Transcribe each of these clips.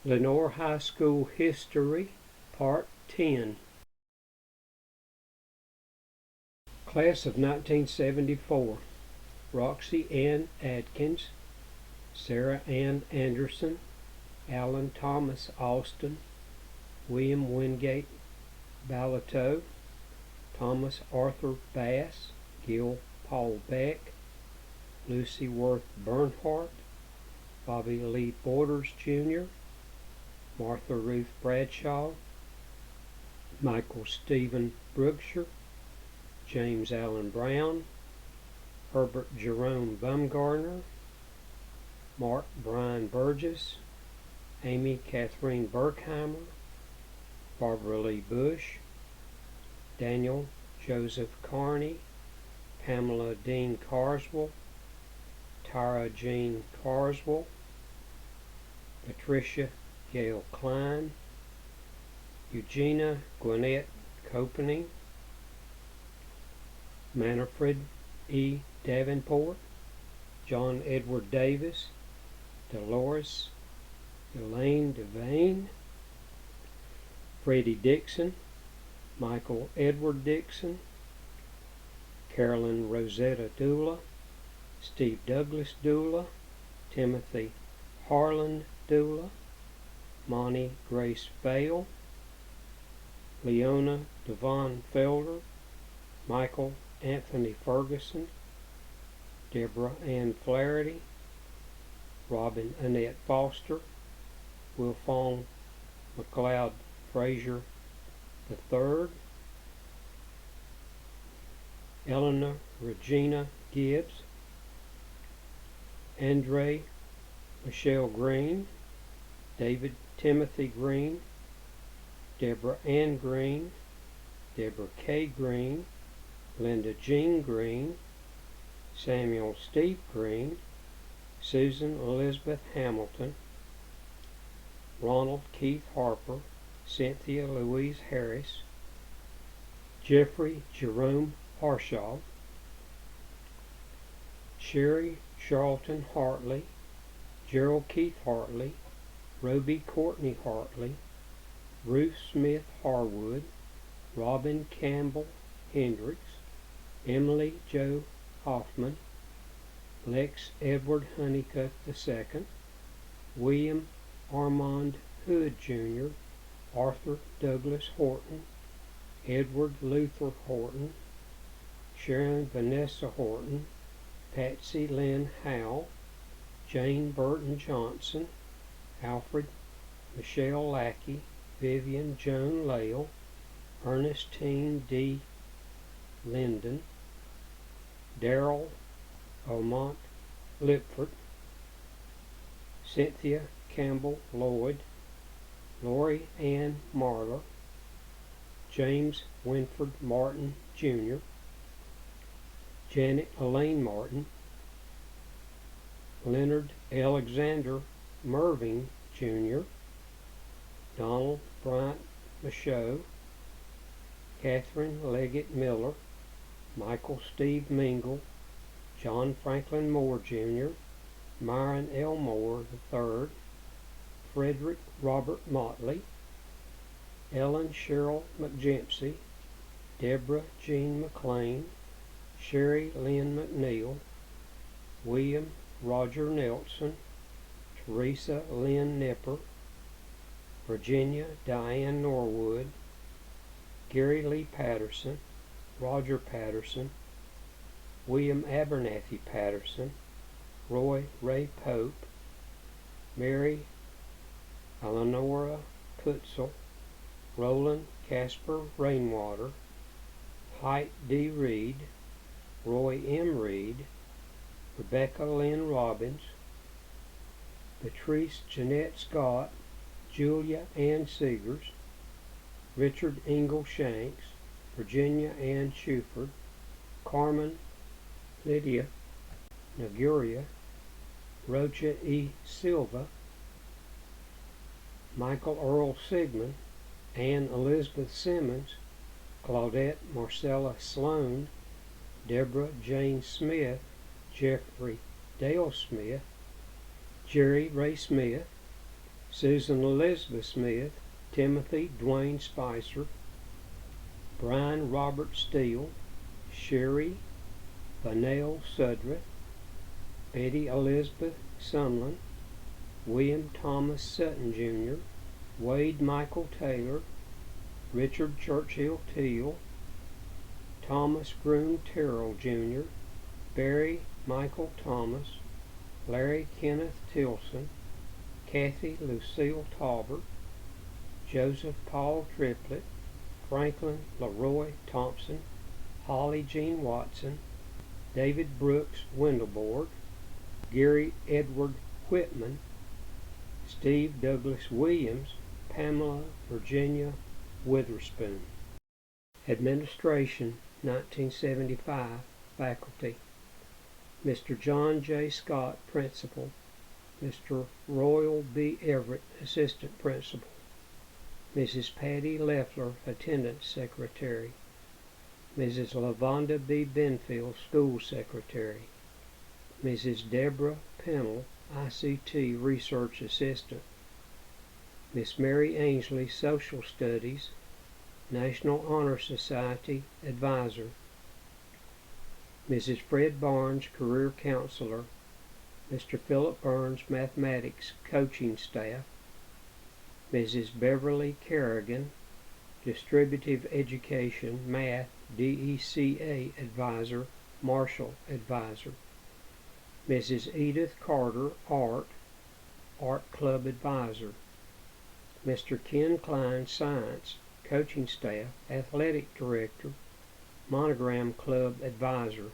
Lenoir High School History, Part 10. Class of 1974. Roxy Ann Adkins, Sarah Ann Anderson, Alan Thomas Austin, William Wingate Balateau, Thomas Arthur Bass, Gil Paul Beck, Lucy Worth Bernhardt, Bobby Lee Borders Jr., Martha Ruth Bradshaw, Michael Stephen Brookshire, James Allen Brown, Herbert Jerome Bumgarner, Mark Brian Burgess, Amy Catherine Berkheimer, Barbara Lee Bush, Daniel Joseph Carney, Pamela Dean Carswell, Tara Jean Carswell, Patricia Gail Klein, Eugenia Gwinnett Copening, Manfred E. Davenport, John Edward Davis, Dolores Elaine Devane, Freddie Dixon, Michael Edward Dixon, Carolyn Rosetta Dula, Steve Douglas Dula, Timothy Harlan Dula, Monty Grace Vale, Leona Devon Felder, Michael Anthony Ferguson, Deborah Ann Flaherty, Robin Annette Foster, Wilfong McLeod Frazier III, Eleanor Regina Gibbs, Andre Michelle Green, David Timothy Green, Deborah Ann Green, Deborah K. Green, Linda Jean Green, Samuel Steve Green, Susan Elizabeth Hamilton, Ronald Keith Harper, Cynthia Louise Harris, Jeffrey Jerome Harshaw, Sherry Charlton Hartley, Gerald Keith Hartley, Roby Courtney Hartley, Ruth Smith Harwood, Robin Campbell Hendricks, Emily Jo Hoffman, Lex Edward Honeycutt II, William Armand Hood Jr., Arthur Douglas Horton, Edward Luther Horton, Sharon Vanessa Horton, Patsy Lynn Howell, Jane Burton Johnson, Alfred Michelle Lackey, Vivian Joan Lale, Ernestine D. Linden, Darrell Almont Lipford, Cynthia Campbell Lloyd, Lori Ann Marler, James Winford Martin Jr., Janet Elaine Martin, Leonard Alexander Merving Jr., Donald Bryant Michaud, Catherine Leggett Miller, Michael Steve Mingle, John Franklin Moore Jr., Myron L. Moore III, Frederick Robert Motley, Ellen Cheryl McGempsey, Deborah Jean McLean, Sherry Lynn McNeil, William Roger Nelson, Teresa Lynn Nipper, Virginia Diane Norwood, Gary Lee Patterson, Roger Patterson, William Abernathy Patterson, Roy Ray Pope, Mary Eleonora Putzel, Roland Casper Rainwater, Height D. Reed, Roy M. Reed, Rebecca Lynn Robbins, Patrice Jeanette Scott, Julia Ann Seegers, Richard Ingle Shanks, Virginia Ann Shuford, Carmen Lydia Naguria, Rocha E. Silva, Michael Earl Sigmund, Ann Elizabeth Simmons, Claudette Marcella Sloan, Deborah Jane Smith, Jeffrey Dale Smith, Jerry Ray Smith, Susan Elizabeth Smith, Timothy Dwayne Spicer, Brian Robert Steele, Sherry Vanell Sudra, Betty Elizabeth Sumlin, William Thomas Sutton Jr., Wade Michael Taylor, Richard Churchill Teal, Thomas Groom Terrell Jr., Barry Michael Thomas, Larry Kenneth Tilson, Kathy Lucille Talbert, Joseph Paul Triplett, Franklin Leroy Thompson, Holly Jean Watson, David Brooks Wendelborg, Gary Edward Whitman, Steve Douglas Williams, Pamela Virginia Witherspoon. Administration, 1975. Faculty: Mr. John J. Scott, Principal; Mr. Royal B. Everett, Assistant Principal; Mrs. Patty Leffler, Attendant Secretary; Mrs. LaVonda B. Benfield, School Secretary; Mrs. Deborah Pennell, ICT Research Assistant; Miss Mary Ainsley, Social Studies, National Honor Society Advisor; Mrs. Fred Barnes, Career Counselor; Mr. Philip Burns, Mathematics Coaching Staff; Mrs. Beverly Kerrigan, Distributive Education, Math, DECA Advisor, Marshall Advisor; Mrs. Edith Carter, Art Club Advisor; Mr. Ken Klein, Science, Coaching Staff, Athletic Director, Monogram Club Advisor;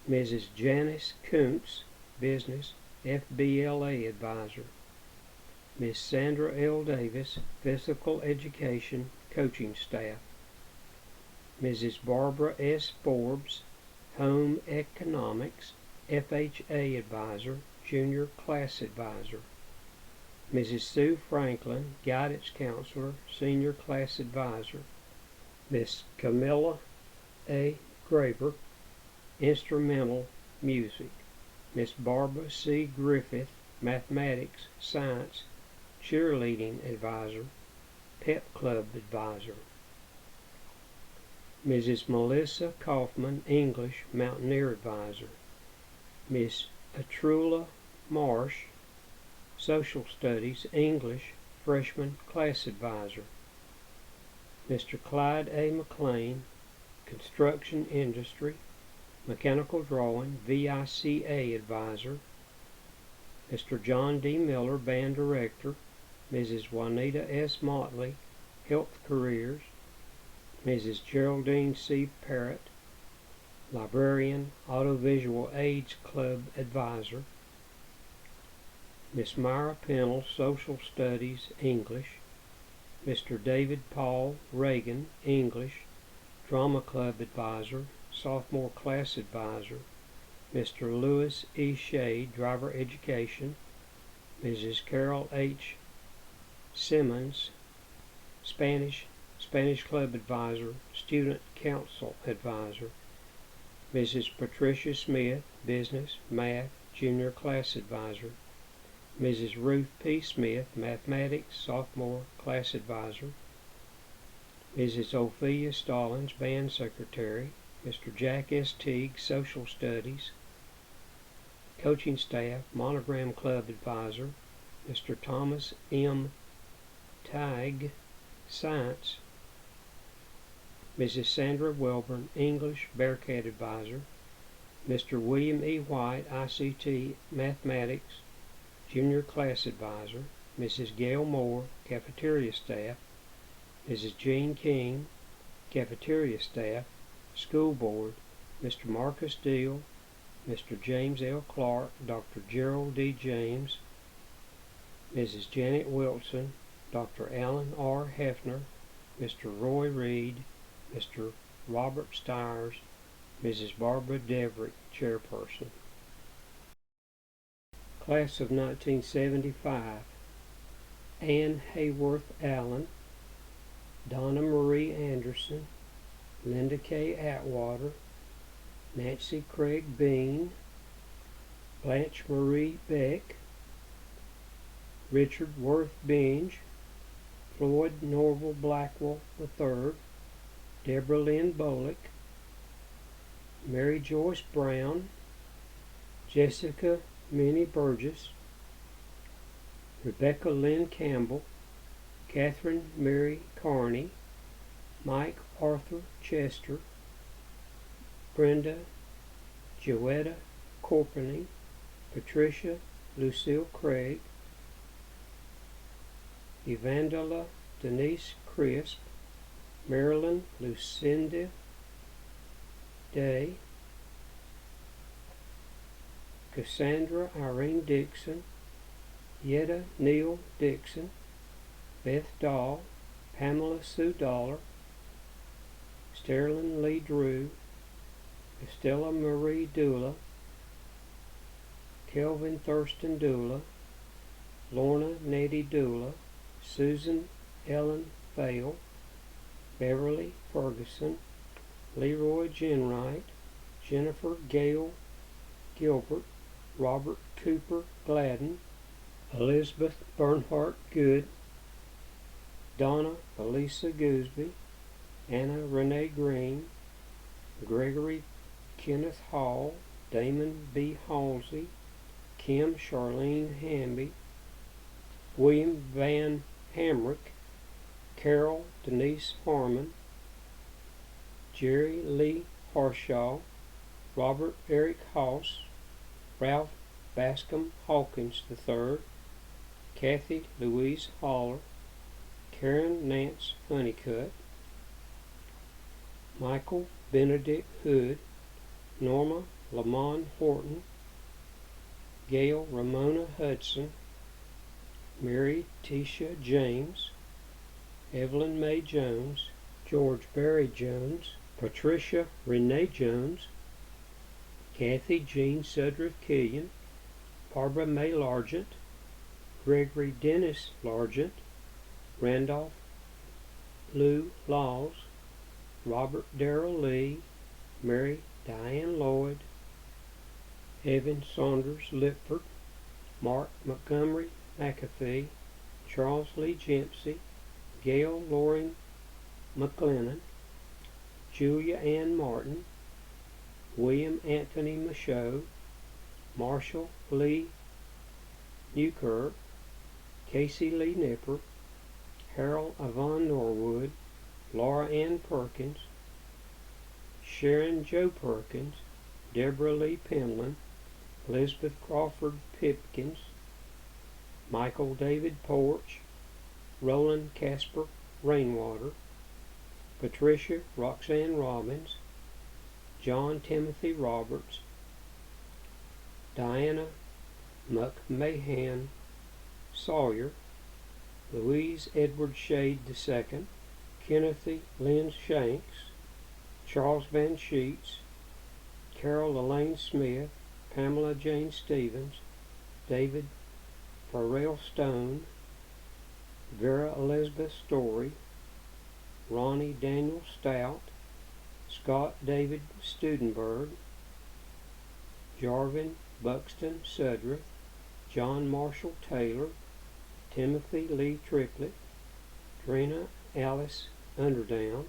Mrs. Janice Kuntz, Business, FBLA Advisor; Miss Sandra L. Davis, Physical Education Coaching Staff; Mrs. Barbara S. Forbes, Home Economics, FHA Advisor, Junior Class Advisor; Mrs. Sue Franklin, Guidance Counselor, Senior Class Advisor; Miss Camilla A. Graber, Instrumental Music; Miss Barbara C. Griffith, Mathematics, Science, Cheerleading Advisor, Pep Club Advisor; Mrs. Melissa Kaufman, English, Mountaineer Advisor; Miss Atrula Marsh, Social Studies, English, Freshman Class Advisor; Mr. Clyde A. McLean, Construction Industry, Mechanical Drawing, VICA Advisor; Mr. John D. Miller, Band Director; Mrs. Juanita S. Motley, Health Careers; Mrs. Geraldine C. Parrott, Librarian, Audiovisual Aids Club Advisor; Miss Myra Pennell, Social Studies, English; Mr. David Paul Reagan, English, Drama Club Advisor, Sophomore Class Advisor; Mr. Lewis E. Shea, Driver Education; Mrs. Carol H. Simmons, Spanish Club Advisor, Student Council Advisor; Mrs. Patricia Smith, Business, Math, Junior Class Advisor; Mrs. Ruth P. Smith, Mathematics, Sophomore Class Advisor; Mrs. Ophelia Stallings, Band Secretary; Mr. Jack S. Teague, Social Studies, Coaching Staff, Monogram Club Advisor; Mr. Thomas M. Teague, Science; Mrs. Sandra Welburn, English, Bearcat Advisor; Mr. William E. White, ICT, Mathematics, Junior Class Advisor; Mrs. Gail Moore, Cafeteria Staff; Mrs. Jean King, Cafeteria Staff, School Board; Mr. Marcus Deal, Mr. James L. Clark, Dr. Gerald D. James, Mrs. Janet Wilson, Dr. Alan R. Hefner, Mr. Roy Reed, Mr. Robert Stiers, Mrs. Barbara Deverett, Chairperson. Class of 1975: Ann Hayworth Allen, Donna Marie Anderson, Linda K. Atwater, Nancy Craig Bean, Blanche Marie Beck, Richard Worth Binge, Floyd Norval Blackwell III, Deborah Lynn Bullock, Mary Joyce Brown, Jessica Minnie Burgess, Rebecca Lynn Campbell, Catherine Mary Carney, Mike Arthur Chester, Brenda Joetta Corpening, Patricia Lucille Craig, Evangela Denise Crisp, Marilyn Lucinda Day, Cassandra Irene Dixon, Yetta Neal Dixon, Beth Dahl, Pamela Sue Dollar, Sterling Lee Drew, Estella Marie Dula, Kelvin Thurston Dula, Lorna Nettie Dula, Susan Ellen Vale, Beverly Ferguson, Leroy Jenwright, Jennifer Gale Gilbert, Robert Cooper Gladden, Elizabeth Bernhardt Good, Donna Elisa Gooseby, Anna Renee Green, Gregory Kenneth Hall, Damon B. Halsey, Kim Charlene Hamby, William Van Hamrick, Carol Denise Harmon, Jerry Lee Harshaw, Robert Eric Hoss, Ralph Bascom Hawkins III, Kathy Louise Haller, Karen Nance Honeycutt, Michael Benedict Hood, Norma Lamont Horton, Gail Ramona Hudson, Mary Tisha James, Evelyn Mae Jones, George Barry Jones, Patricia Renee Jones, Kathy Jean Sudriff Killian, Barbara Mae Largent, Gregory Dennis Largent, Randolph Lou Laws, Robert Darrell Lee, Mary Diane Lloyd, Evan Saunders Lipford, Mark Montgomery McAfee, Charles Lee Jempsey, Gail Loring McLennan, Julia Ann Martin, William Anthony Michaud, Marshall Lee Newkirk, Casey Lee Nipper, Harold Avon Norwood, Laura Ann Perkins, Sharon Jo Perkins, Deborah Lee Penland, Elizabeth Crawford Pipkins, Michael David Porch, Roland Casper Rainwater, Patricia Roxanne Robbins, John Timothy Roberts, Diana McMahon Sawyer, Louise Edward Shade II, Kennethy Lynn Shanks, Charles Van Sheets, Carol Elaine Smith, Pamela Jane Stevens, David Farrell Stone, Vera Elizabeth Story, Ronnie Daniel Stout, Scott David Studenberg, Jarvin Buxton Sudriff, John Marshall Taylor, Timothy Lee Triplett, Drina Alice Underdown,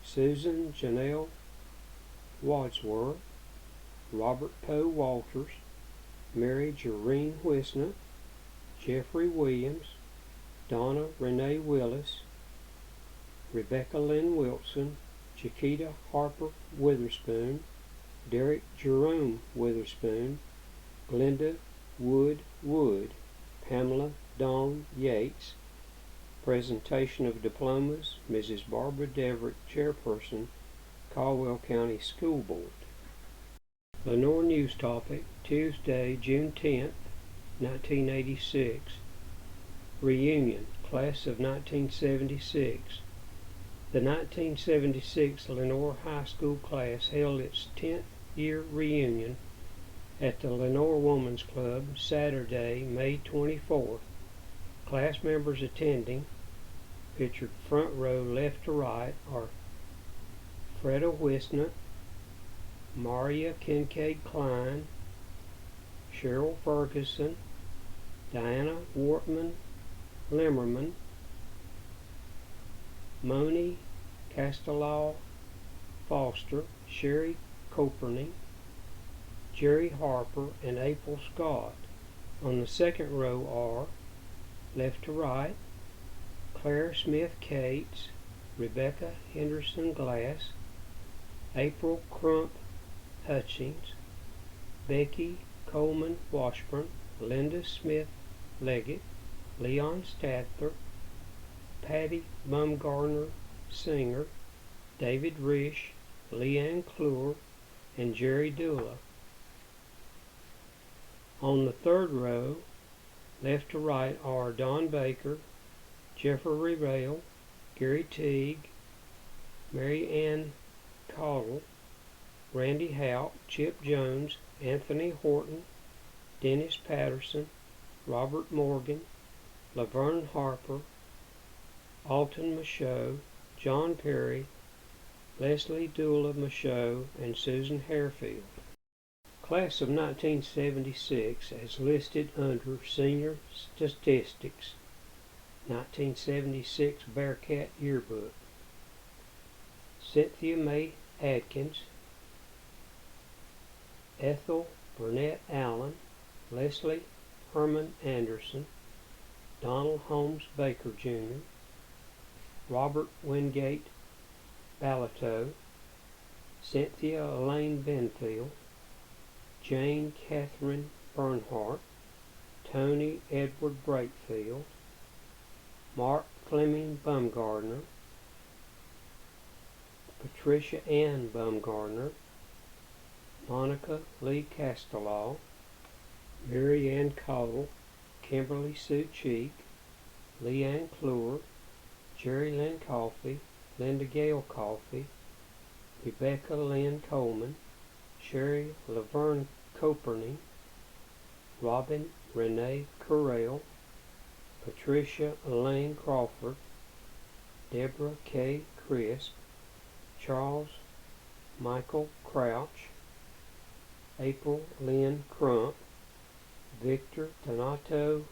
Susan Janelle Wadsworth, Robert Poe Walters, Mary Jareen Wisnut, Jeffrey Williams, Donna Renee Willis, Rebecca Lynn Wilson, Chiquita Harper Witherspoon, Derek Jerome Witherspoon, Glenda Wood, Pamela Dawn Yates. Presentation of diplomas, Mrs. Barbara Deverick, Chairperson, Caldwell County School Board. Lenoir News Topic, Tuesday, June 10th, 1986. Reunion, Class of 1976. The 1976 Lenoir High School class held its 10th year reunion at the Lenoir Women's Club Saturday, May 24th. Class members attending, pictured front row left to right, are Freda Wisnut, Maria Kincaid Klein, Cheryl Ferguson, Diana Wortman Limmerman, Moni Castellaw Foster, Sherry Coperny, Jerry Harper, and April Scott. On the second row are, left to right, Claire Smith Cates, Rebecca Henderson Glass, April Crump Hutchings, Becky Coleman Washburn, Linda Smith Leggett, Leon Stather, Patty Bumgarner Singer, David Risch, Leanne Clure, and Jerry Dula. On the third row, left to right, are Don Baker, Jeffrey Rail, Gary Teague, Mary Ann Caudle, Randy Houck, Chip Jones, Anthony Horton, Dennis Patterson, Robert Morgan, Laverne Harper, Alton Michaud, John Perry, Leslie Dula Michaud, and Susan Harefield. Class of 1976 as listed under Senior Statistics, 1976 Bearcat Yearbook. Cynthia May Adkins, Ethel Burnett Allen, Leslie Herman Anderson, Donald Holmes Baker Jr., Robert Wingate Balato, Cynthia Elaine Benfield, Jane Catherine Bernhardt, Tony Edward Brakefield, Mark Fleming Bumgardner, Patricia Ann Bumgardner, Monica Lee Castellaw, Mary Ann Caudle, Kimberly Sue Cheek, Leanne Clure, Jerry Lynn Coffey, Linda Gale Coffey, Rebecca Lynn Coleman, Sherry Laverne Coperny, Robin Renee Correll, Patricia Elaine Crawford, Deborah K. Crisp, Charles Michael Crouch, April Lynn Crump, Victor Donato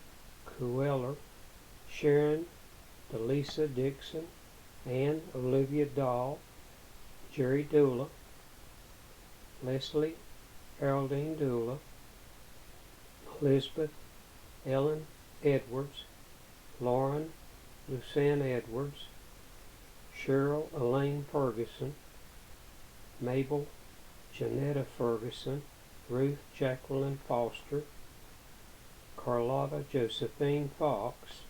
Cuellar, Sharon Delisa Dixon, Ann Olivia Dahl, Jerry Dula, Leslie Haroldine Dula, Elizabeth Ellen Edwards, Lauren Lucianne Edwards, Cheryl Elaine Ferguson, Mabel Janetta Ferguson, Ruth Jacqueline Foster, Carlotta Josephine Fox,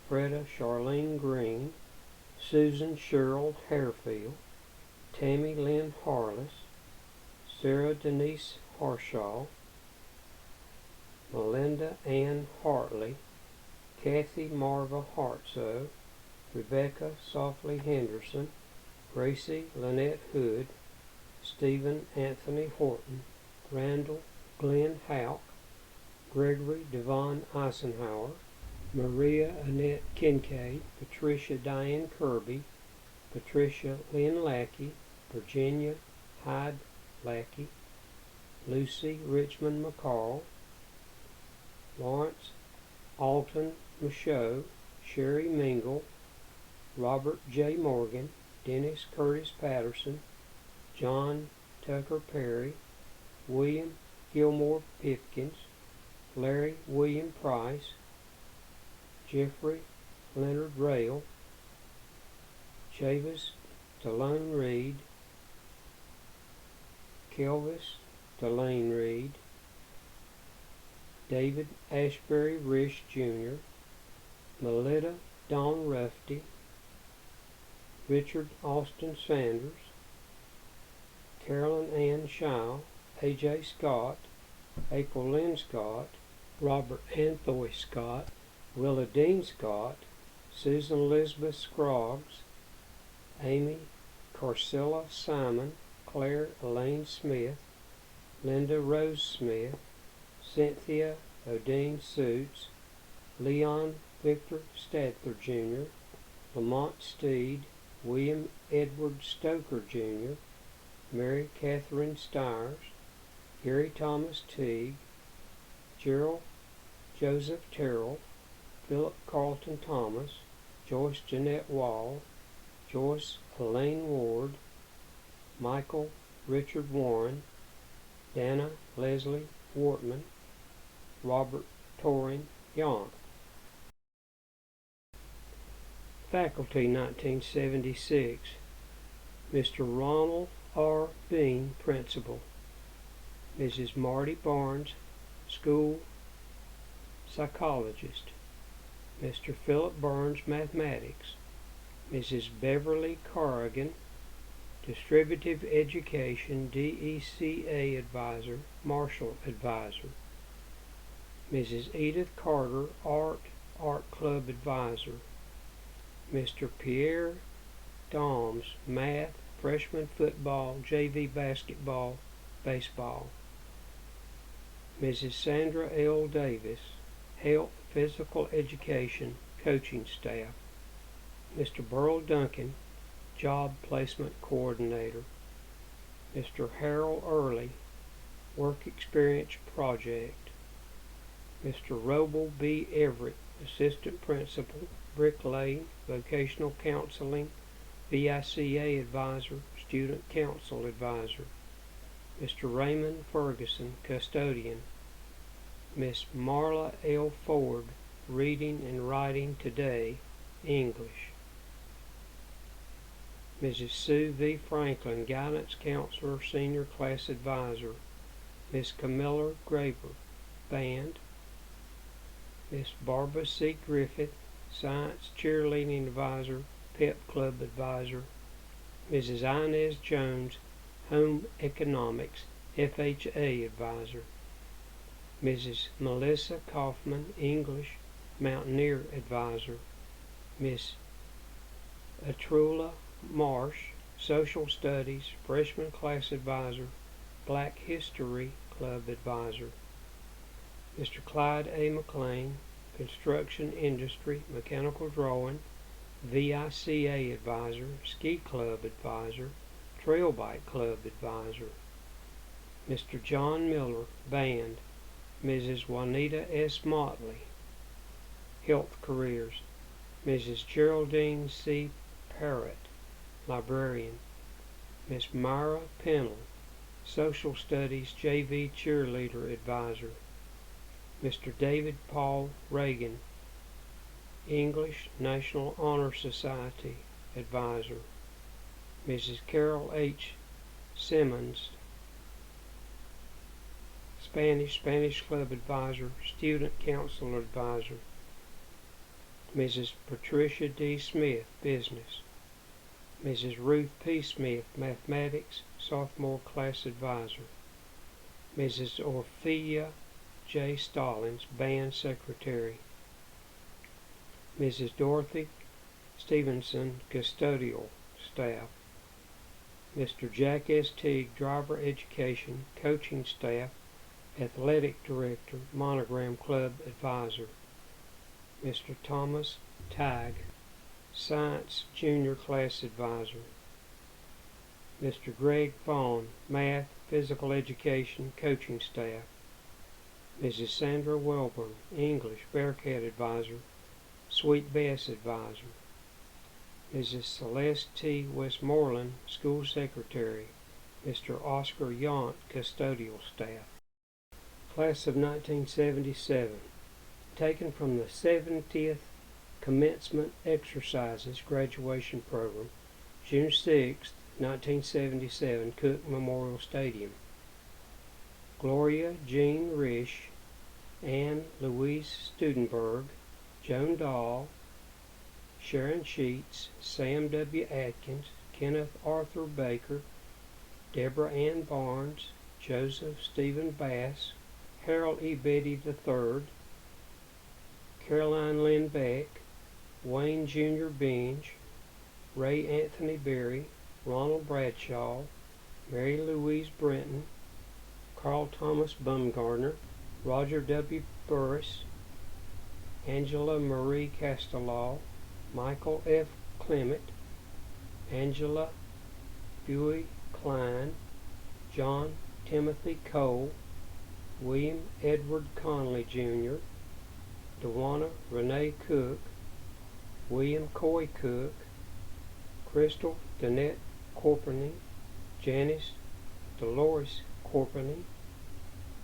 Freda Charlene Green, Susan Cheryl Harefield, Tammy Lynn Harless, Sarah Denise Harshaw, Melinda Ann Hartley, Kathy Marva Hartsoe, Rebecca Softly Henderson, Gracie Lynette Hood, Stephen Anthony Horton, Randall Glenn Houck, Gregory Devon Eisenhower, Maria Annette Kincaid, Patricia Diane Kirby, Patricia Lynn Lackey, Virginia Hyde Lackey, Lucy Richmond McCall, Lawrence Alton Michaud, Sherry Mingle, Robert J. Morgan, Dennis Curtis Patterson, John Tucker Perry, William Gilmore Pipkins, Larry William Price, Jeffrey Leonard Rail, Chavis Delane Reed, Kelvis Delane Reed, David Ashbury Risch Jr., Melita Dawn Rufty, Richard Austin Sanders, Carolyn Ann Shaw, A.J. Scott, April Lynn Scott, Robert Anthony Scott, Willa Dean Scott, Susan Elizabeth Scroggs, Amy Carcilla Simon, Claire Elaine Smith, Linda Rose Smith, Cynthia Odine Suits, Leon Victor Stather Jr., Lamont Steed, William Edward Stoker Jr., Mary Catherine Stires, Gary Thomas Teague, Gerald Joseph Terrell, Philip Carlton Thomas, Joyce Jeanette Wall, Joyce Elaine Ward, Michael Richard Warren, Dana Leslie Wortman, Robert Torin Yount. Faculty 1976. Mr. Ronald R. Bean, Principal. Mrs. Marty Barnes, School Psychologist. Mr. Philip Burns, Mathematics. Mrs. Beverly Corrigan, Distributive Education DECA Advisor, Marshall Advisor. Mrs. Edith Carter, Art Club Advisor. Mr. Pierre Doms, Math, Freshman Football, JV Basketball, Baseball. Mrs. Sandra L. Davis, Health, Physical Education, Coaching Staff. Mr. Burl Duncan, Job Placement Coordinator. Mr. Harold Early, Work Experience Project. Mr. Roble B. Everett, Assistant Principal, Brick Lane, Vocational Counseling, VICA Advisor, Student Council Advisor. Mr. Raymond Ferguson, Custodian. Miss Marla L. Ford, Reading and Writing Today, English. Mrs. Sue V. Franklin, Guidance Counselor, Senior Class Advisor. Miss Camilla Graber, Band. Miss Barbara C. Griffith, Science Cheerleading Advisor, Pep Club Advisor. Mrs. Inez Jones, Home Economics, FHA Advisor. Mrs. Melissa Kaufman, English, Mountaineer Advisor. Miss Atrula Marsh, Social Studies, Freshman Class Advisor, Black History Club Advisor. Mr. Clyde A. McLean, Construction Industry, Mechanical Drawing, VICA Advisor, Ski Club Advisor, Trail Bike Club Advisor. Mr. John Miller, Band. Mrs. Juanita S. Motley, Health Careers. Mrs. Geraldine C. Parrott, Librarian. Miss Myra Pennell, Social Studies, JV Cheerleader Advisor. Mr. David Paul Reagan, English, National Honor Society Advisor. Mrs. Carol H. Simmons, Spanish Club Advisor, Student Council Advisor. Mrs. Patricia D. Smith, Business. Mrs. Ruth P. Smith, Mathematics, Sophomore Class Advisor. Mrs. Orphea J. Stallings, Band Secretary. Mrs. Dorothy Stevenson, Custodial Staff. Mr. Jack S. Teague, Driver Education, Coaching Staff, Athletic Director, Monogram Club Advisor. Mr. Thomas Tighe, Science Junior Class Advisor. Mr. Greg Vaughn, Math, Physical Education, Coaching Staff. Mrs. Sandra Welburn, English, Bearcat Advisor, Sweet Bess Advisor. Mrs. Celeste T. Westmoreland, School Secretary. Mr. Oscar Yount, Custodial Staff. Class of 1977. Taken from the 70th Commencement Exercises Graduation Program, June 6, 1977, Cook Memorial Stadium. Gloria Jean Risch, Anne Louise Studenberg, Joan Dahl, Sharon Sheets, Sam W. Atkins, Kenneth Arthur Baker, Deborah Ann Barnes, Joseph Stephen Bass, Harold E. Betty III, Caroline Lynn Beck, Wayne Jr. Binge, Ray Anthony Berry, Ronald Bradshaw, Mary Louise Brenton, Carl Thomas Bumgardner, Roger W. Burris, Angela Marie Castellaw, Michael F. Clement, Angela Buey Klein, John Timothy Cole, William Edward Conley Jr., Dewana Renee Cook, William Coy Cook, Crystal Danette Corpeny, Janice Dolores Corpeny,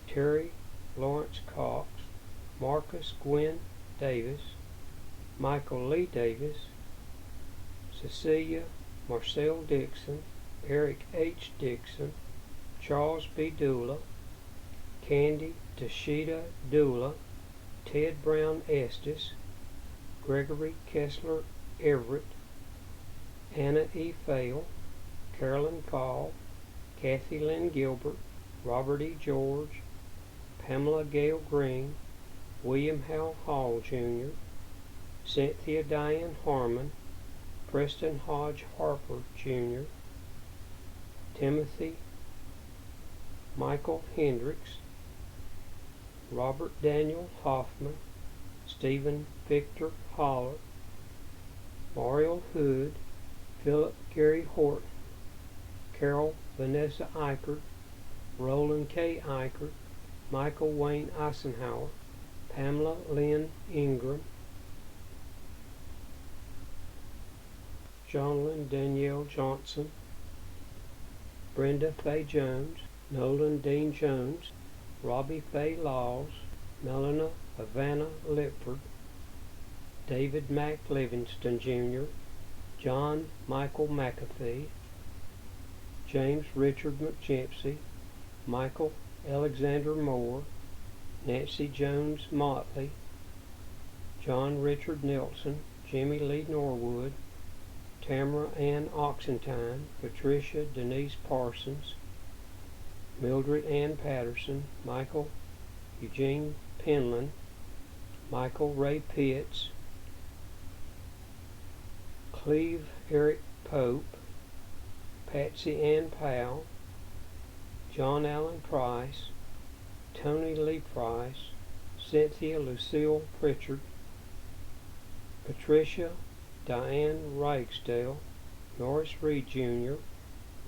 Terry Lawrence Cox, Marcus Gwen Davis, Michael Lee Davis, Cecilia Marcel Dixon, Eric H. Dixon, Charles B. Dula, Candy Tashida Dula, Ted Brown Estes, Gregory Kessler Everett, Anna E. Fail, Carolyn Call, Kathy Lynn Gilbert, Robert E. George, Pamela Gale Green, William Hal Hall Jr., Cynthia Diane Harmon, Preston Hodge Harper Jr., Timothy Michael Hendricks, Robert Daniel Hoffman, Stephen Victor Holler, Mariel Hood, Philip Gary Horton, Carol Vanessa Eichert, Roland K. Eichert, Michael Wayne Eisenhower, Pamela Lynn Ingram, Jonlyn Danielle Johnson, Brenda Faye Jones, Nolan Dean Jones, Robbie Faye Laws, Melina Havana Lipford, David Mack Livingston Jr., John Michael McAfee, James Richard McGempsey, Michael Alexander Moore, Nancy Jones Motley, John Richard Nelson, Jimmy Lee Norwood, Tamara Ann Oxentine, Patricia Denise Parsons, Mildred Ann Patterson, Michael Eugene Penland, Michael Ray Pitts, Cleve Eric Pope, Patsy Ann Powell, John Allen Price, Tony Lee Price, Cynthia Lucille Pritchard, Patricia Diane Ragsdale, Norris Reed Jr.,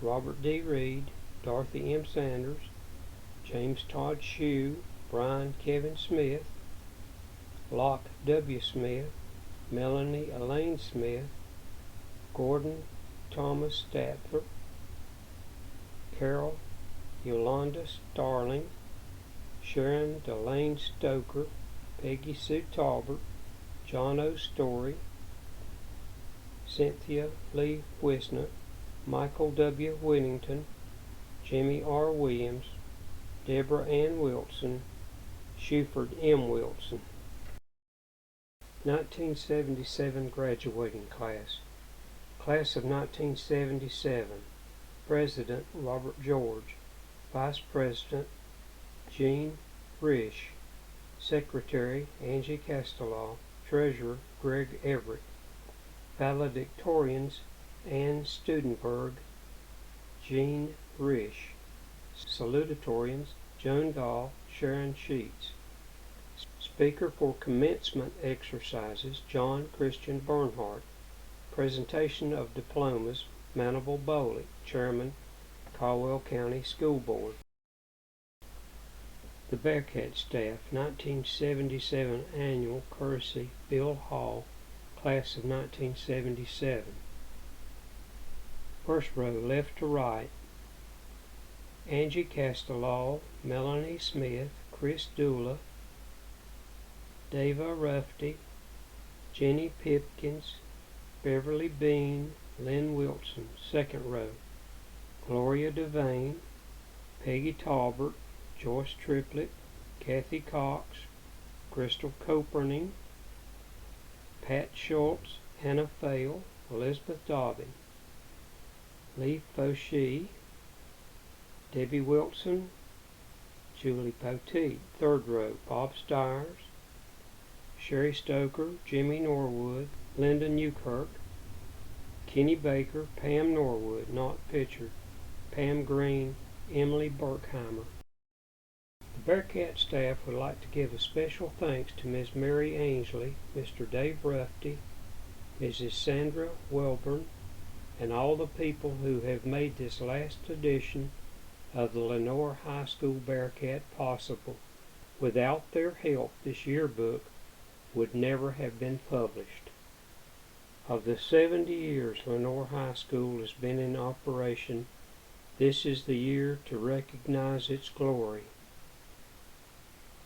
Robert D. Reed, Dorothy M. Sanders, James Todd Shue, Brian Kevin Smith, Locke W. Smith, Melanie Elaine Smith, Gordon Thomas Stapfer, Carol Yolanda Starling, Sharon Delane Stoker, Peggy Sue Talbert, John O. Story, Cynthia Lee Wisner, Michael W. Whittington, Jimmy R. Williams, Deborah Ann Wilson, Shuford M. Wilson. 1977 graduating class. Class of 1977. President Robert George. Vice President Jean Risch. Secretary Angie Castellaw. Treasurer Greg Everett. Valedictorians Ann Studenberg, Jean Risch. Salutatorians Joan Gall, Sharon Sheets. Speaker for commencement exercises John Christian Bernhardt. Presentation of diplomas Manable Bowley, Chairman, Caldwell County School Board. The Bearcat Staff 1977 Annual Courtesy Bill Hall, Class of 1977. First row, left to right. Angie Castellaw, Melanie Smith, Chris Dula, Dava Rufty, Jenny Pipkins, Beverly Bean, Lynn Wilson. Second row, Gloria Devane, Peggy Talbert, Joyce Triplett, Kathy Cox, Crystal Coperning, Pat Schultz, Hannah Fail, Elizabeth Dobbin, Lee Fauchie, Debbie Wilson, Julie Poteet. Third row, Bob Stiers, Sherry Stoker, Jimmy Norwood, Linda Newkirk, Kenny Baker, Pam Norwood, not pictured, Pam Green, Emily Burkheimer. The Bearcat staff would like to give a special thanks to Ms. Mary Ainsley, Mr. Dave Rufty, Mrs. Sandra Welburn, and all the people who have made this last edition of the Lenoir High School Bearcat possible. Without their help, this yearbook would never have been published. Of the 70 years Lenoir High School has been in operation, this is the year to recognize its glory.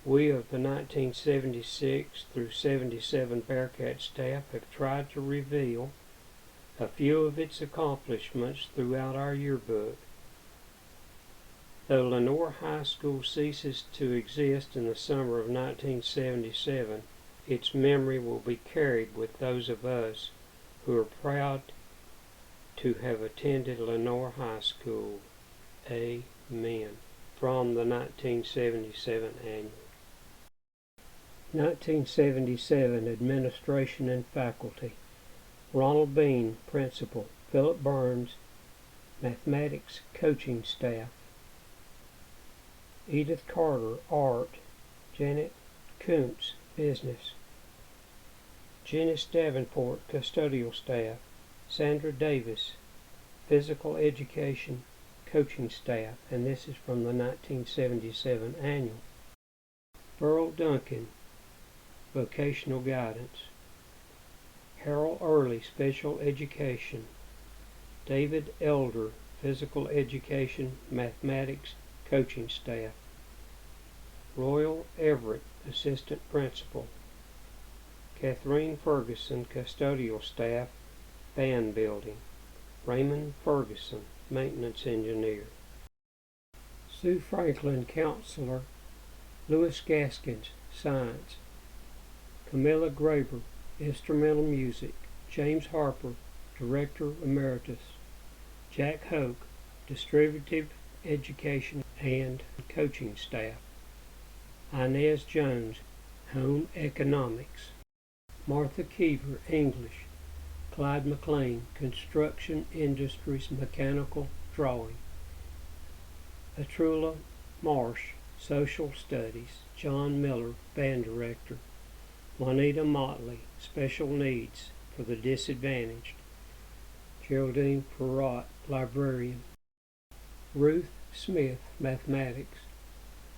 We of the 1976 through 77 Bearcat staff have tried to reveal a few of its accomplishments throughout our yearbook. Though Lenoir High School ceases to exist in the summer of 1977, its memory will be carried with those of us who are proud to have attended Lenoir High School. Amen. From the 1977 Annual. 1977 Administration and Faculty. Ronald Bean, Principal. Philip Burns, Mathematics Coaching Staff. Edith Carter, Art. Janet Kuntz, Business. Janice Davenport, Custodial Staff. Sandra Davis, Physical Education Coaching Staff, and this is from the 1977 Annual. Burl Duncan, Vocational Guidance. Harold Early, Special Education. David Elder, Physical Education Mathematics Coaching Staff. Royal Everett, Assistant Principal. Kathleen Ferguson, Custodial Staff, Band Building. Raymond Ferguson, Maintenance Engineer. Sue Franklin, Counselor. Louis Gaskins, Science. Camilla Graber, Instrumental Music. James Harper, Director Emeritus. Jack Hoke, Distributive Education and Coaching Staff. Inez Jones, Home Economics. Martha Keever, English. Clyde McLean, Construction Industries Mechanical Drawing. Atrula Marsh, Social Studies. John Miller, Band Director. Juanita Motley, Special Needs for the Disadvantaged. Geraldine Perrott, Librarian. Ruth Smith, Mathematics.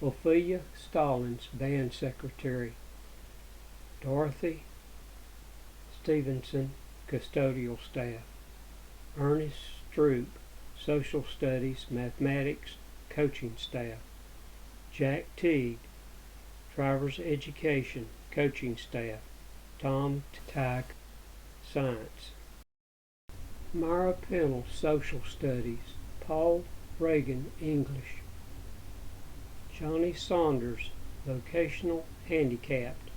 Ophelia Stallings, Band Secretary. Dorothy Stevenson, Custodial Staff. Ernest Stroop, Social Studies, Mathematics, Coaching Staff. Jack Teague, Driver's Education, Coaching Staff. Tom Tyke, Science. Myra Pennell, Social Studies. Paul Reagan, English. Johnny Saunders, Vocational Handicapped.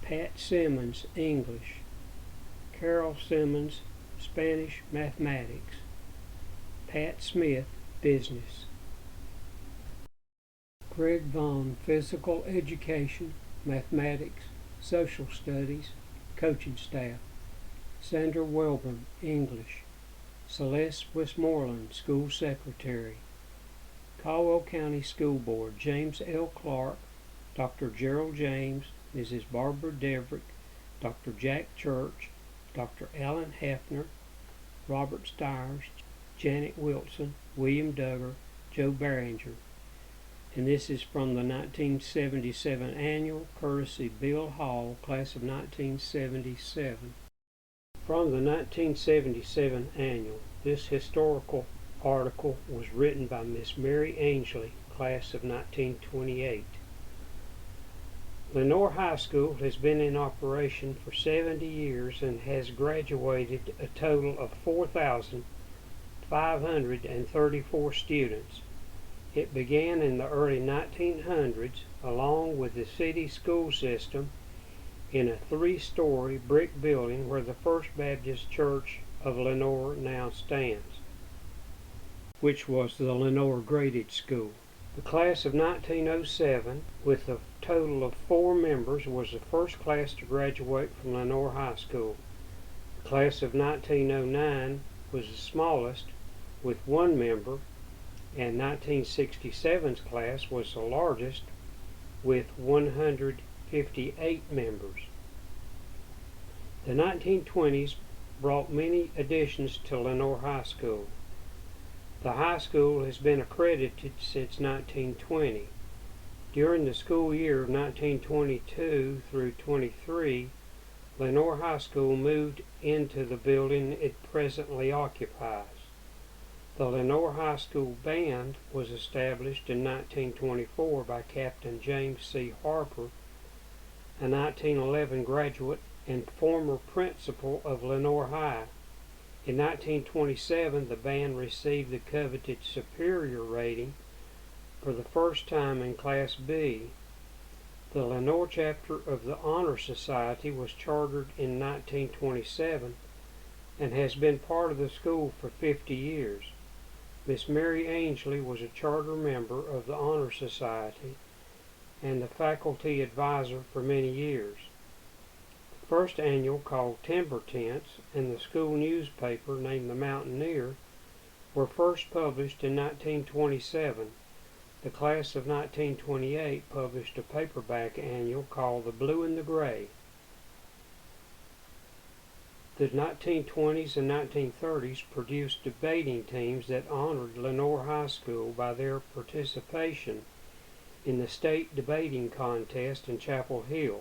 Pat Simmons, English. Carol Simmons, Spanish Mathematics. Pat Smith, Business. Greg Vaughn, Physical Education, Mathematics, Social Studies, Coaching Staff. Sandra Welborn, English. Celeste Westmoreland, School Secretary. Caldwell County School Board, James L. Clark, Dr. Gerald James, Mrs. Barbara Deverick, Dr. Jack Church, Dr. Alan Hafner, Robert Stiers, Janet Wilson, William Duggar, Joe Barringer. And this is from the 1977 Annual, courtesy Bill Hall, Class of 1977. From the 1977 Annual, this historical article was written by Miss Mary Ainsley, Class of 1928. Lenoir High School has been in operation for 70 years and has graduated a total of 4,534 students. It began in the early 1900s, along with the city school system, in a 3-story brick building where the First Baptist Church of Lenoir now stands, which was the Lenoir Graded School. The class of 1907, with a total of 4 members, was the first class to graduate from Lenoir High School. The class of 1909 was the smallest, with 1 member, and 1967's class was the largest, with 158 members. The 1920s brought many additions to Lenoir High School. The high school has been accredited since 1920. During the school year of 1922 through 23, Lenoir High School moved into the building it presently occupies. The Lenoir High School Band was established in 1924 by Captain James C. Harper, a 1911 graduate and former principal of Lenoir High. In 1927, the band received the coveted superior rating for the first time in Class B. The Lenoir chapter of the Honor Society was chartered in 1927 and has been part of the school for 50 years. Miss Mary Ainsley was a charter member of the Honor Society and the faculty advisor for many years. The first annual, called Timber Tents, and the school newspaper named the Mountaineer were first published in 1927. The class of 1928 published a paperback annual called The Blue and the Gray. The 1920s and 1930s produced debating teams that honored Lenoir High School by their participation in the state debating contest in Chapel Hill.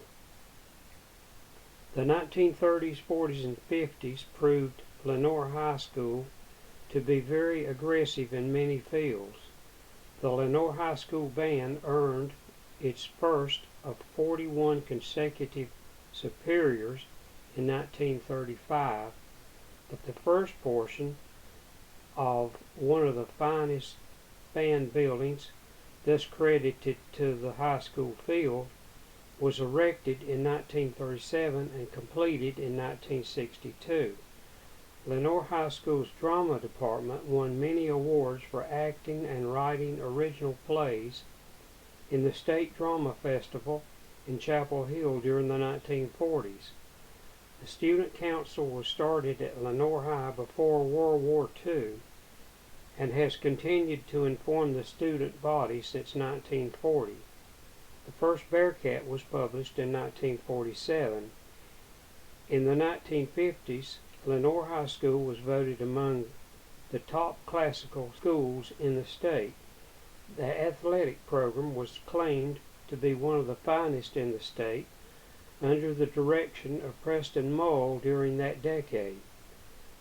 The 1930s, 40s, and 50s proved Lenoir High School to be very aggressive in many fields. The Lenoir High School Band earned its first of 41 consecutive superiors in 1935, but the first portion of one of the finest band buildings, thus credited to the high school field, was erected in 1937 and completed in 1962. Lenoir High School's drama department won many awards for acting and writing original plays in the State Drama Festival in Chapel Hill during the 1940s. The Student Council was started at Lenoir High before World War II and has continued to inform the student body since 1940. The first Bearcat was published in 1947. In the 1950s, Lenoir High School was voted among the top classical schools in the state. The athletic program was claimed to be one of the finest in the state under the direction of Preston Mull during that decade.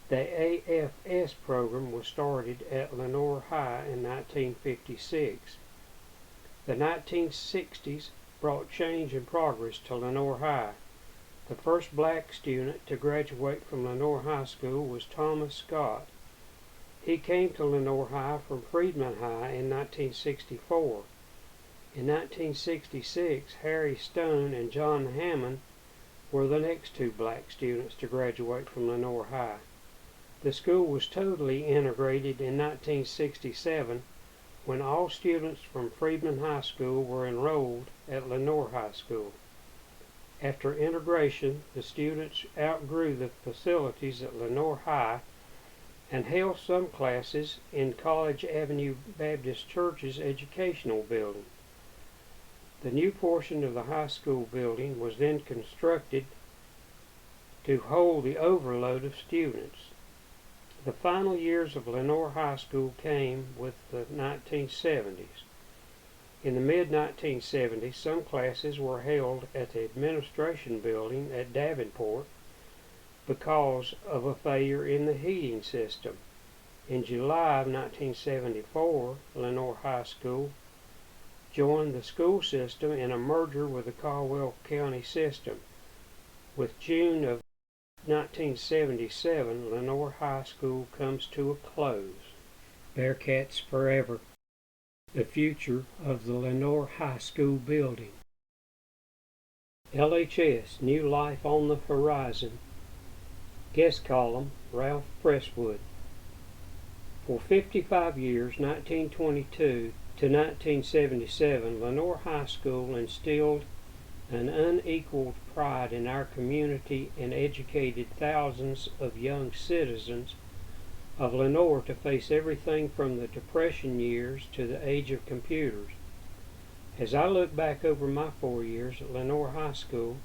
The AFS program was started at Lenoir High in 1956. The 1960s brought change and progress to Lenoir High. The first black student to graduate from Lenoir High School was Thomas Scott. He came to Lenoir High from Freedman High in 1964. In 1966, Harry Stone and John Hammond were the next two black students to graduate from Lenoir High. The school was totally integrated in 1967 when all students from Freedman High School were enrolled at Lenoir High School. After integration, the students outgrew the facilities at Lenoir High and held some classes in College Avenue Baptist Church's educational building. The new portion of the high school building was then constructed to hold the overload of students. The final years of Lenoir High School came with the 1970s. In the mid-1970s, some classes were held at the administration building at Davenport because of a failure in the heating system. In July of 1974, Lenoir High School joined the school system in a merger with the Caldwell County system. With June of 1977, Lenoir High School comes to a close. Bearcats forever. The future of the Lenoir High School building. LHS, New Life on the Horizon. Guest column, Ralph Presswood. For 55 years, 1922 to 1977, Lenoir High School instilled an unequaled pride in our community and educated thousands of young citizens of Lenoir to face everything from the Depression years to the age of computers. As I look back over my 4 years at Lenoir High School,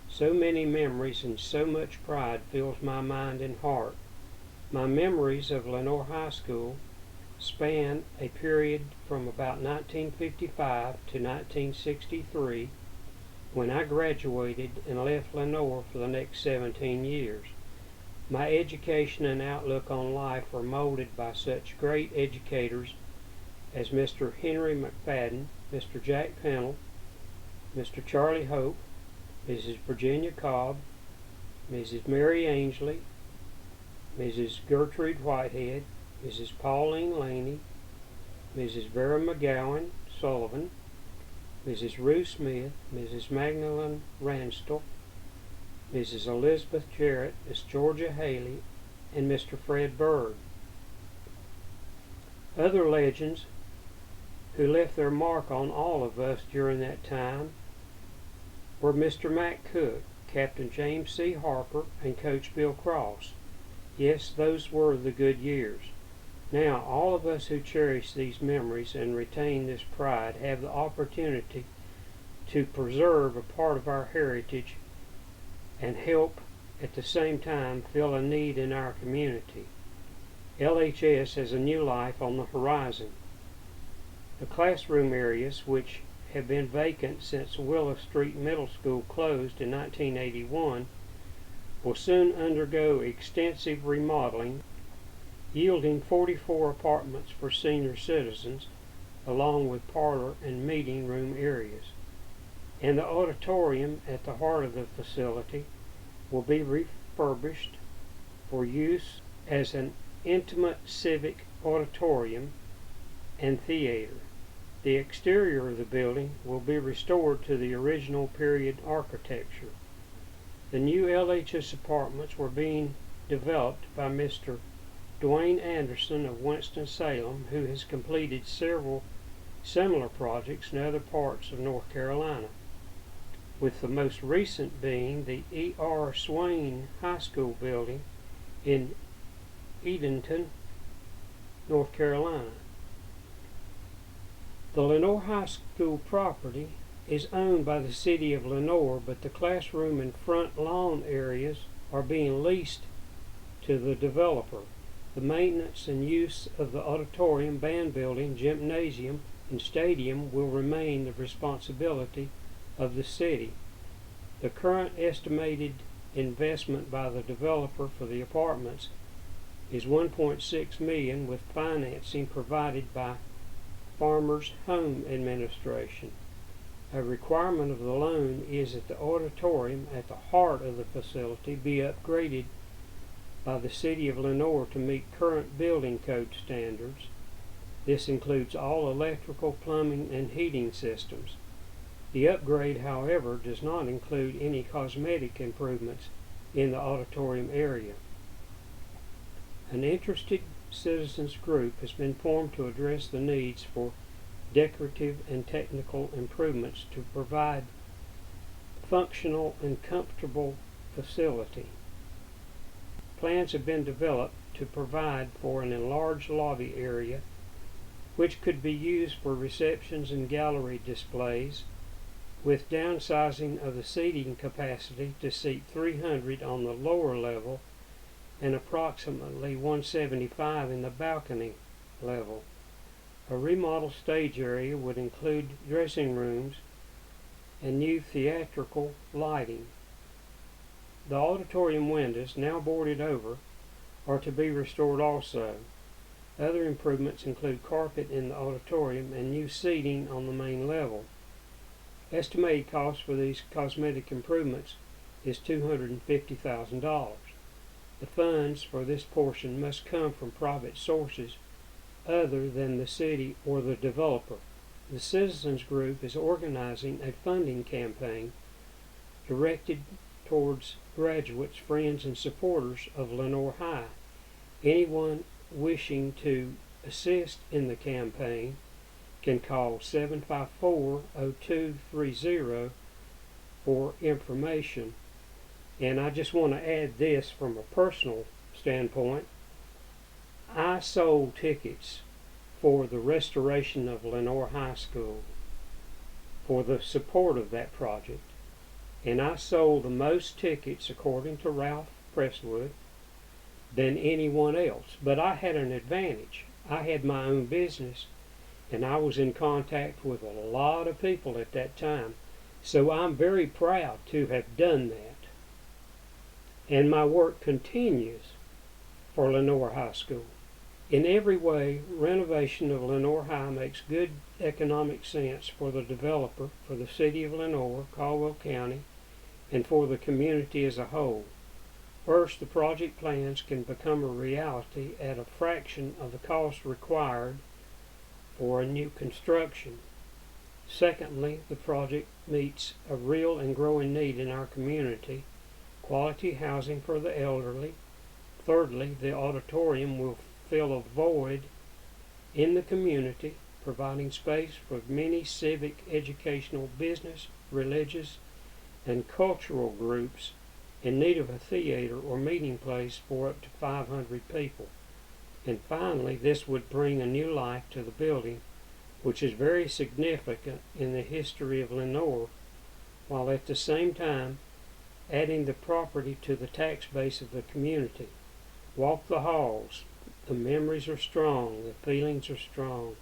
so many memories and so much pride fills my mind and heart. My memories of Lenoir High School span a period from about 1955 to 1963, when I graduated and left Lenoir for the next 17 years. My education and outlook on life were molded by such great educators as Mr. Henry McFadden, Mr. Jack Pennell, Mr. Charlie Hope, Mrs. Virginia Cobb, Mrs. Mary Ainsley, Mrs. Gertrude Whitehead, Mrs. Pauline Laney, Mrs. Vera McGowan Sullivan, Mrs. Ruth Smith, Mrs. Magdalene Ranstel, Mrs. Elizabeth Jarrett, Miss Georgia Haley, and Mr. Fred Bird. Other legends who left their mark on all of us during that time were Mr. Mack Cook, Captain James C. Harper, and Coach Bill Cross. Yes, those were the good years. Now, all of us who cherish these memories and retain this pride have the opportunity to preserve a part of our heritage and help at the same time fill a need in our community. LHS has a new life on the horizon. The classroom areas, which have been vacant since Willow Street Middle School closed in 1981, will soon undergo extensive remodeling, yielding 44 apartments for senior citizens, along with parlor and meeting room areas. And the auditorium at the heart of the facility will be refurbished for use as an intimate civic auditorium and theater. The exterior of the building will be restored to the original period architecture. The new LHS apartments were being developed by Mr. Dwayne Anderson of Winston-Salem, who has completed several similar projects in other parts of North Carolina, with the most recent being the E.R. Swain High School building in Edenton, North Carolina. The Lenoir High School property is owned by the city of Lenoir, but the classroom and front lawn areas are being leased to the developer. The maintenance and use of the auditorium, band building, gymnasium, and stadium will remain the responsibility of the city. The current estimated investment by the developer for the apartments is $1.6 million, with financing provided by Farmers Home Administration. A requirement of the loan is that the auditorium at the heart of the facility be upgraded by the City of Lenoir to meet current building code standards. This includes all electrical, plumbing, and heating systems. The upgrade, however, does not include any cosmetic improvements in the auditorium area. An interested citizens group has been formed to address the needs for decorative and technical improvements to provide functional and comfortable facility. Plans have been developed to provide for an enlarged lobby area which could be used for receptions and gallery displays, with downsizing of the seating capacity to seat 300 on the lower level and approximately 175 in the balcony level. A remodeled stage area would include dressing rooms and new theatrical lighting. The auditorium windows, now boarded over, are to be restored also. Other improvements include carpet in the auditorium and new seating on the main level. Estimated cost for these cosmetic improvements is $250,000. The funds for this portion must come from private sources other than the city or the developer. The citizens group is organizing a funding campaign directed towards graduates, friends, and supporters of Lenoir High. Anyone wishing to assist in the campaign can call 754-0230 for information. And I just want to add this from a personal standpoint. I sold tickets for the restoration of Lenoir High School for the support of that project. And I sold the most tickets, according to Ralph Presswood, than anyone else. But I had an advantage. I had my own business, and I was in contact with a lot of people at that time. So I'm very proud to have done that. And my work continues for Lenoir High School. In every way, renovation of Lenoir High makes good economic sense for the developer, for the city of Lenoir, Caldwell County, and for the community as a whole. First, the project plans can become a reality at a fraction of the cost required for a new construction. Secondly, the project meets a real and growing need in our community, quality housing for the elderly. Thirdly, the auditorium will fill a void in the community, providing space for many civic, educational, business, religious, and cultural groups in need of a theater or meeting place for up to 500 people. And finally, this would bring a new life to the building, which is very significant in the history of Lenoir, while at the same time adding the property to the tax base of the community. Walk the halls. The memories are strong. The feelings are strong.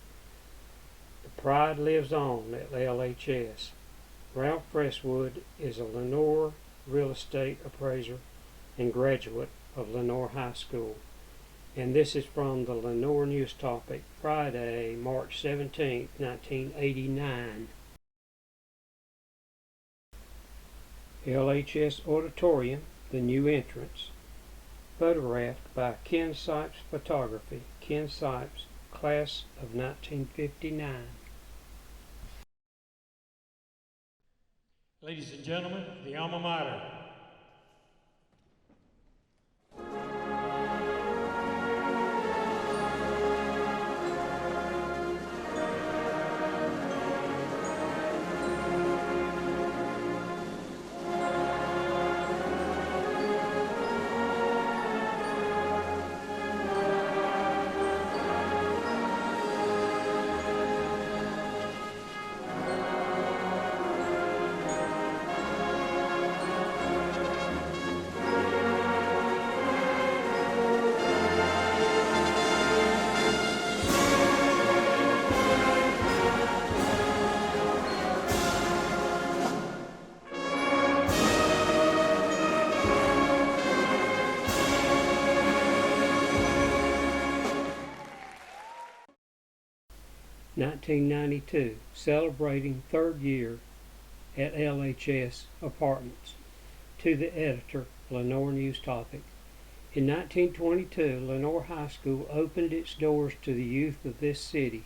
The pride lives on at LHS. Ralph Presswood is a Lenoir real estate appraiser and graduate of Lenoir High School. And this is from the Lenoir News Topic, Friday, March 17, 1989. LHS Auditorium, the new entrance. Photographed by Ken Sipes Photography. Ken Sipes, class of 1959. Ladies and gentlemen, the alma mater. (1992), celebrating third year at LHS Apartments. To the editor, Lenoir News Topic. In 1922, Lenoir High School opened its doors to the youth of this city.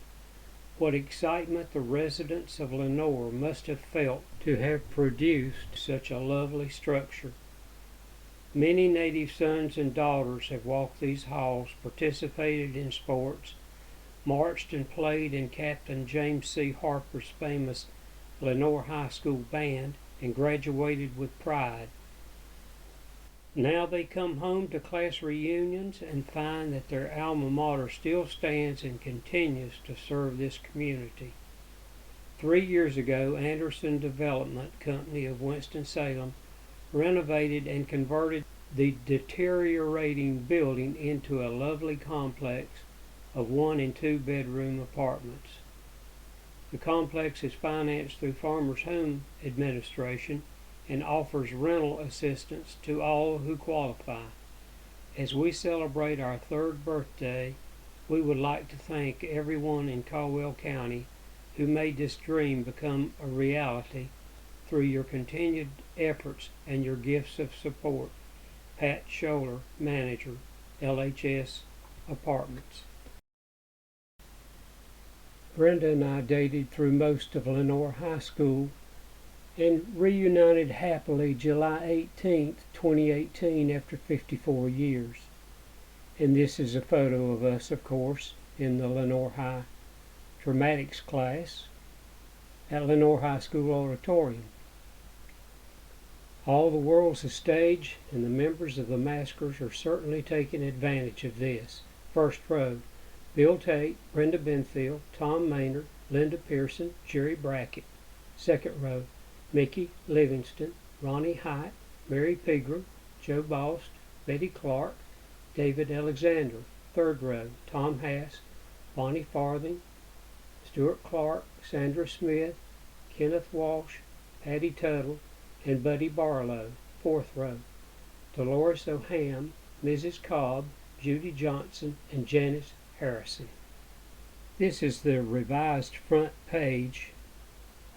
What excitement the residents of Lenoir must have felt to have produced such a lovely structure. Many native sons and daughters have walked these halls, participated in sports, marched and played in Captain James C. Harper's famous Lenoir High School band, and graduated with pride. Now they come home to class reunions and find that their alma mater still stands and continues to serve this community. 3 years ago, Anderson Development Company of Winston-Salem renovated and converted the deteriorating building into a lovely complex of 1 and 2 bedroom apartments. The complex is financed through Farmers Home Administration and offers rental assistance to all who qualify. As we celebrate our 3rd birthday, we would like to thank everyone in Caldwell County who made this dream become a reality through your continued efforts and your gifts of support. Pat Scholler, Manager, LHS Apartments. Brenda and I dated through most of Lenoir High School and reunited happily July 18, 2018, after 54 years. And this is a photo of us, of course, in the Lenoir High Dramatics class at Lenoir High School Auditorium. All the world's a stage, and the members of the Maskers are certainly taking advantage of this. First row: Bill Tate, Brenda Benfield, Tom Maynard, Linda Pearson, Jerry Brackett. Second row: Mickey Livingston, Ronnie Height, Mary Pegram, Joe Bost, Betty Clark, David Alexander. Third row: Tom Hass, Bonnie Farthing, Stuart Clark, Sandra Smith, Kenneth Walsh, Patty Tuttle, and Buddy Barlow, 4th row. Dolores O'Ham, Mrs. Cobb, Judy Johnson, and Janice Harrison. This is the revised front page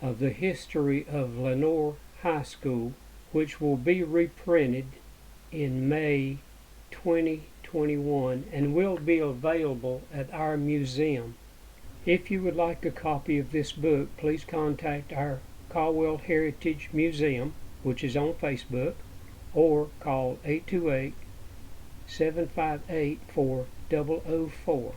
of the history of Lenoir High School, which will be reprinted in May 2021 and will be available at our museum. If you would like a copy of this book, please contact our Caldwell Heritage Museum, which is on Facebook, or call 828-758-4004.